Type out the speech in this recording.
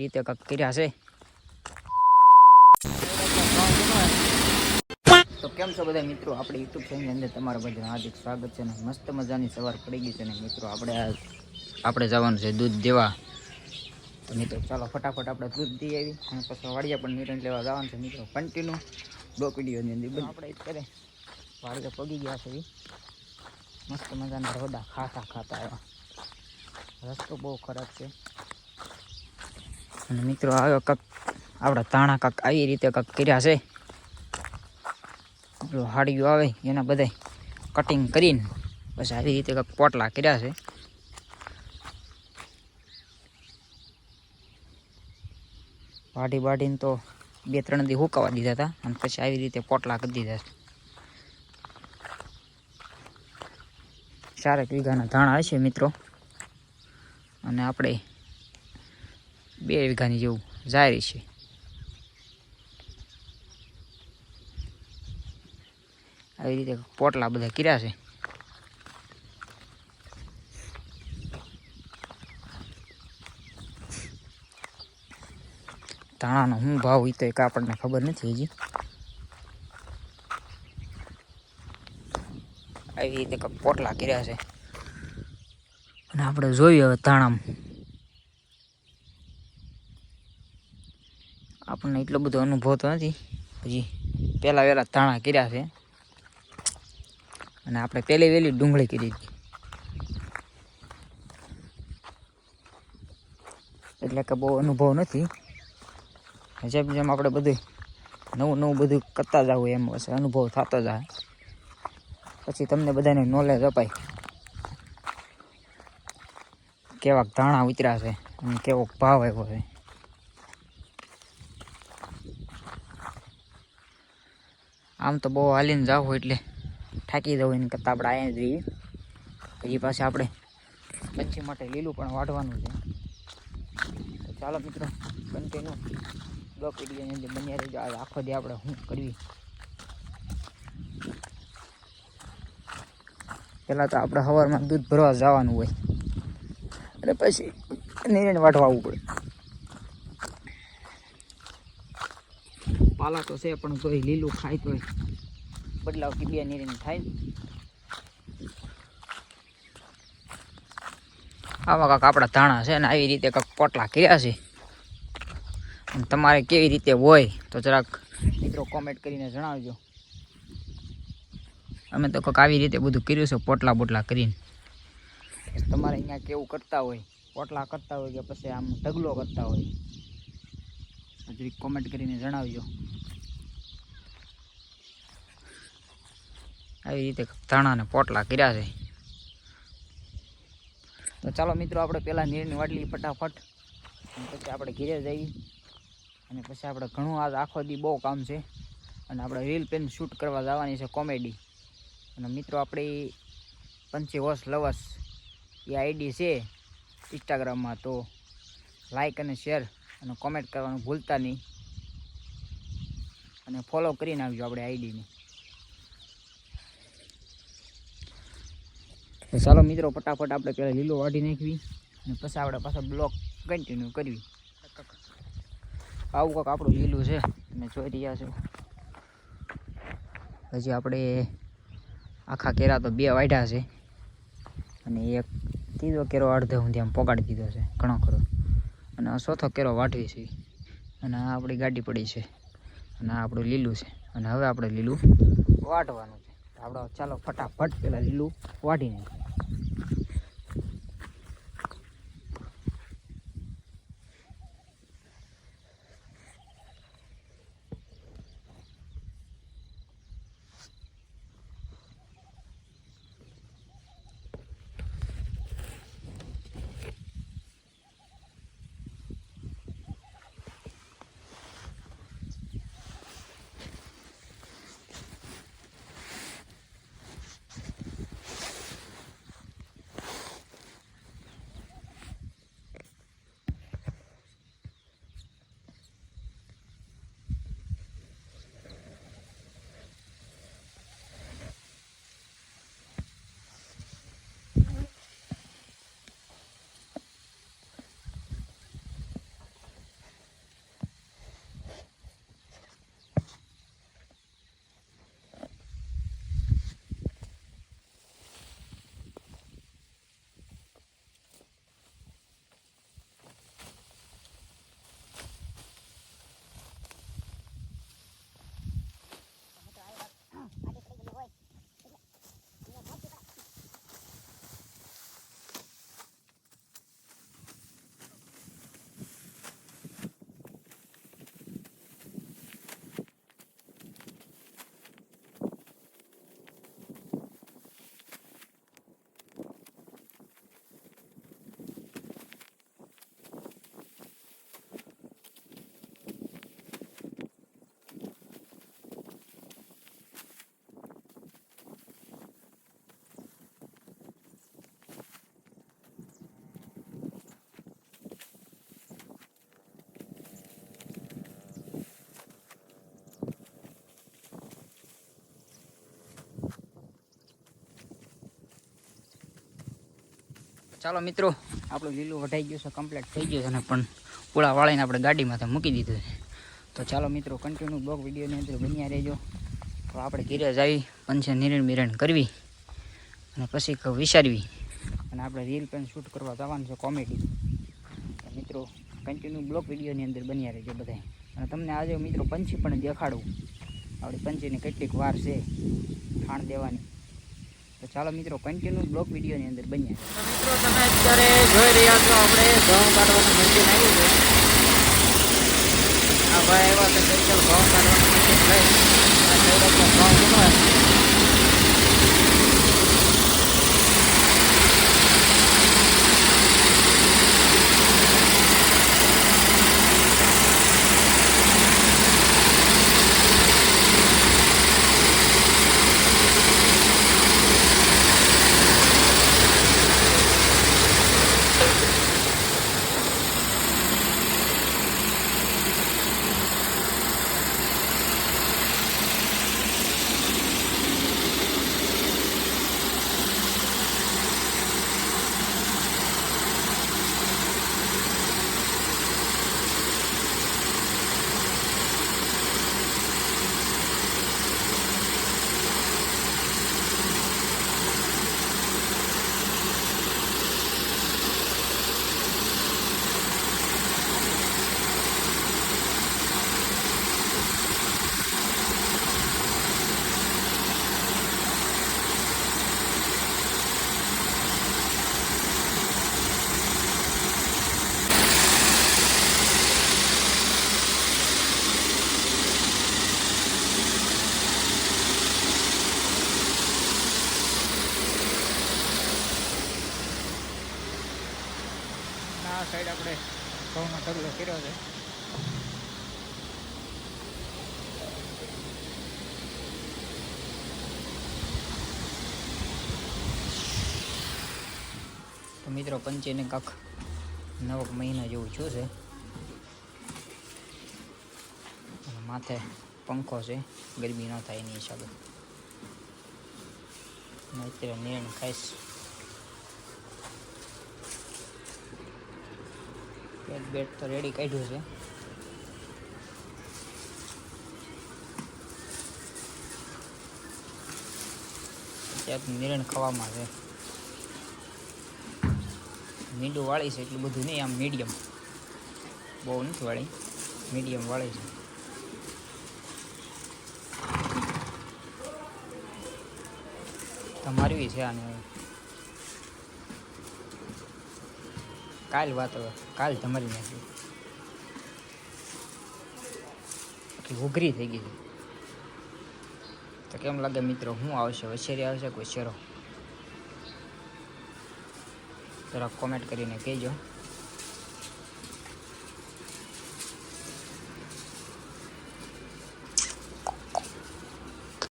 રીતે કક કર્યા છે. તો કેમ છો બધા મિત્રો, આપણે યુટ્યુબ ચેનલની અંદર તમારા બધાનું હાર્દિક સ્વાગત છે. ને મસ્ત મજાની સવાર પડી ગઈ છે ને મિત્રો, આપણે જવાનું છે દૂધ દેવા. તો મિત્રો ચાલો ફટાફટ આપણે દૂધ દઈ આવી અને પછી વાડિયા પણ નિર્ણય લેવા જવાનું છે મિત્રો. કન્ટિન્યુ બ્લોક વિડીયોની અંદર આપણે અત્યારે વાડિયા પગી ગયા છે. મસ્ત મજાના રોડા ખાતા એવા. રસ્તો બહુ ખરાબ છે અને મિત્રો આવ્યો કક આપણા તાણા કક આવી રીતે કક કર્યા છે. હાડીઓ આવે એના બધા કટિંગ કરીને બસ આવી રીતે કક પોટલા કર્યા છે. વાઢીને તો 2-3 દી હુકાવા દીધા હતા અને પછી આવી રીતે પોટલા કરી દીધા છે. 4 વીઘાના ધાણા હશે મિત્રો, અને આપણે 2 વીઘાની જેવું જાહેર છે. આવી રીતે પોટલા બધા કર્યા છે. ધાણાનો શું ભાવ હોય તો એક આપણને ખબર નથી હજી. આવી રીતે કંઈક પોટલા કર્યા છે અને આપણે જોઈએ હવે ધાણામાં. આપણને એટલો બધો અનુભવ તો નથી હજી, પહેલાં વહેલા ધાણા કર્યા છે અને આપણે પહેલી વહેલી ડુંગળી કરી હતી, એટલે કે બહુ અનુભવ નથી. જેમ જેમ આપણે બધું નવું બધું કરતા જાવ એમ હશે અનુભવ થતો જાય, પછી તમને બધાને નોલેજ અપાય કેવાક ધાણા ઉતર્યા છે અને કેવો ભાવ આવ્યો છે. આમ તો બહુ હાલીને જાવ એટલે થાકી જવું એને કરતાં આપણે અહીંયા જ રહીએ. પછી પાછા આપણે પછી માટે લીલું પણ વાઢવાનું છે. તો ચાલો મિત્રો કન્ટિન્યુ બ્લોક વિડીયોની અંદર બન્યા રહેજો. આજ આખો દી આપણે શું કરવી. પહેલાં તો આપણે સવારમાં દૂધ ભરવા જવાનું હોય અને પછી નિરણ વાઢવા આવવું પડે. પાલા તો છે પણ તોય લીલું ખાય તોય બદલાવ કે 2 નિરણ થાય. આવા કાંક આપણા ધાણા છે ને આવી રીતે કાંક પોટલા કર્યા છે. અને તમારે કેવી રીતે હોય તો જરાક મિત્રો કોમેન્ટ કરીને જણાવજો. અમે તો કંઈક આવી રીતે બધું કર્યું છે પોટલા કરીને. તમારે અહીંયા કેવું કરતા હોય, પોટલા કરતા હોય કે પછી આમ ઢગલો કરતા હોય, હજી કોમેન્ટ કરીને જણાવજો. આવી રીતે ધાણાને પોટલા કર્યા છે. તો ચાલો મિત્રો આપણે પહેલાં નીરની વાટલી ફટાફટ, પછી આપણે ઘરે જઈએ અને પછી આપણે ઘણું આજ આખો દી બહુ કામ છે અને આપણે રીલ પેન શૂટ કરવા જવાની છે કોમેડી. અને મિત્રો આપણી પંછી વોશ લવર્સ એ આઈડી છે ઇન્સ્ટાગ્રામમાં, તો લાઈક અને શેર અને કોમેન્ટ કરવાનું ભૂલતા નહીં અને ફોલો કરીને આવજો આપણે આઈડીને. તો ચાલો મિત્રો ફટાફટ આપણે પહેલાં લીલો વાઢી નાખવી અને પછી આપણે પાછા બ્લોક કન્ટિન્યુ કરવી. આવું કાંક આપણું લીલું છે તમે જોઈ રહ્યા છો. હજી આપણે આખા કેરા તો 2 વાઢ્યા છે અને એક ત્રીજો કેરો અડધે હું ત્યાં પોગાડી દીધો છે ઘણો ખરો, અને આ 4થો કેરો વાઢવી છે. અને આ આપણી ગાડી પડી છે અને આ આપણું લીલું છે અને હવે આપણે લીલું વાઢવાનું છે. આપણે ચાલો ફટાફટ પેલા લીલું વાઢી નાખીએ. ચાલો મિત્રો, આપણું લીલું વઢાઈ ગયું છે, કમ્પ્લીટ થઈ ગયું છે ને પણ પૂળા વાળીને આપણે ગાડીમાં મૂકી દીધું છે. તો ચાલો મિત્રો, કન્ટિન્યુ બ્લોગ વિડીયોની અંદર બન્યા રહેજો. તો આપણે ઘરે જ આવી પંચે નિરણ કરવી અને પછી વિચારવી અને આપણે રીલ પણ શૂટ કરવા જવાનું છે કોમેડી. તો મિત્રો કન્ટિન્યુ બ્લોગ વિડીયોની અંદર બન્યા રહેજો બધા. અને તમને આજે મિત્રો પંછી પણ દેખાડું, આપણી પંચીની કેટલીક વાર છે ખાણ દેવાની. તો ચાલો મિત્રો, કન્ટિન્યુ બ્લોગ વિડીયોની અંદર બન્યા. તો મિત્રો તમે અત્યારે જોઈ રહ્યા છો, આપણે ઘઉં કાઢવાનું મશીન આવ્યું છે. આ ભાઈ આવ્યા તો સ્પેશિયલ ઘઉં કાઢવાનું મશીન લઈ આ ઘઉં બનાવે. આ સાઈડ આપણે ઘઉંનો ઢગલો કર્યો છે. તો મિત્રો પંચીને કાંક 9 મહિના જેવું થયું છે. માથે પંખો છે, ગરમી ન થાય એની હિસાબે. અત્યારે નિરણ ખાઈશ. બેટ તો રેડી કાઢ્યું છે. ત્યાં નિરણ ખાવામાં છે. મીંડું વાળી છે, એટલું બધું નહીં, આમ મીડિયમ, બહુ નથી વાળી, મીડિયમ વાળી છે. તમારી છે આને કાલ વાત હવે, કાલ તમારી નાખી ઘૂઘરી થઈ ગઈ છે. તો કેમ લાગે મિત્રો, શું આવશે, વછેરી આવશે કોઈ શેરો? જરા કોમેન્ટ કરીને કહેજો.